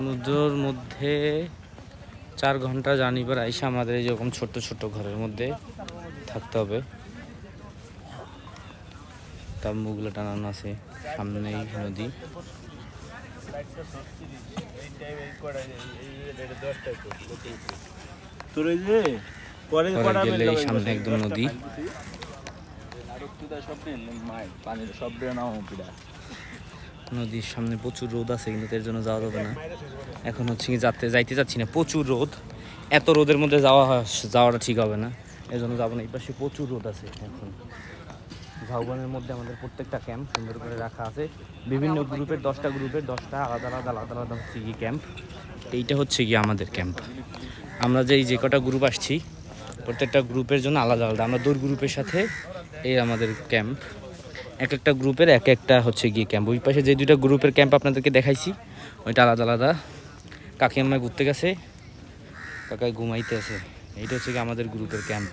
সমুদ্রের মধ্যে 4 ঘন্টা জার্নি পর আইসা আমাদের এরকম ছোট্ট ছোট্ট ঘরের মধ্যে থাকতে হবে। তাম্বুগুলো টানানো আছে, সামনেই নদী। পরে গেলে সামনে একদম নদী। নদীর সামনে প্রচুর রোদ আছে, কিন্তু এর জন্য যাওয়া যাবে না। এখন হচ্ছে কি যাইতে চাচ্ছি না, প্রচুর রোদ। এত রোদের মধ্যে যাওয়াটা ঠিক হবে না, এর জন্য যাবো না। এই পাশে প্রচুর রোদ আছে। এখন ঝাউবনের মধ্যে আমাদের প্রত্যেকটা ক্যাম্প সুন্দর করে রাখা আছে। বিভিন্ন গ্রুপের 10টা গ্রুপের 10টা আলাদা আলাদা আলাদা আলাদা হচ্ছে কি ক্যাম্প। এইটা হচ্ছে কি আমাদের ক্যাম্প। আমরা যে কটা গ্রুপ আসছি, প্রত্যেকটা গ্রুপের জন্য আলাদা আলাদা। আমরা দূর গ্রুপের সাথে এই আমাদের ক্যাম্প। এক একটা গ্রুপের এক একটা হচ্ছে গিয়ে ক্যাম্প। ওই পাশে যে 2টা গ্রুপের ক্যাম্প আপনাদেরকে দেখাইছি, ওইটা আলাদা আলাদা। কাকি আম্মায় ঘুরতে গেছে, কাকায় ঘুমাইতে আছে। এইটা হচ্ছে কি আমাদের গ্রুপের ক্যাম্প।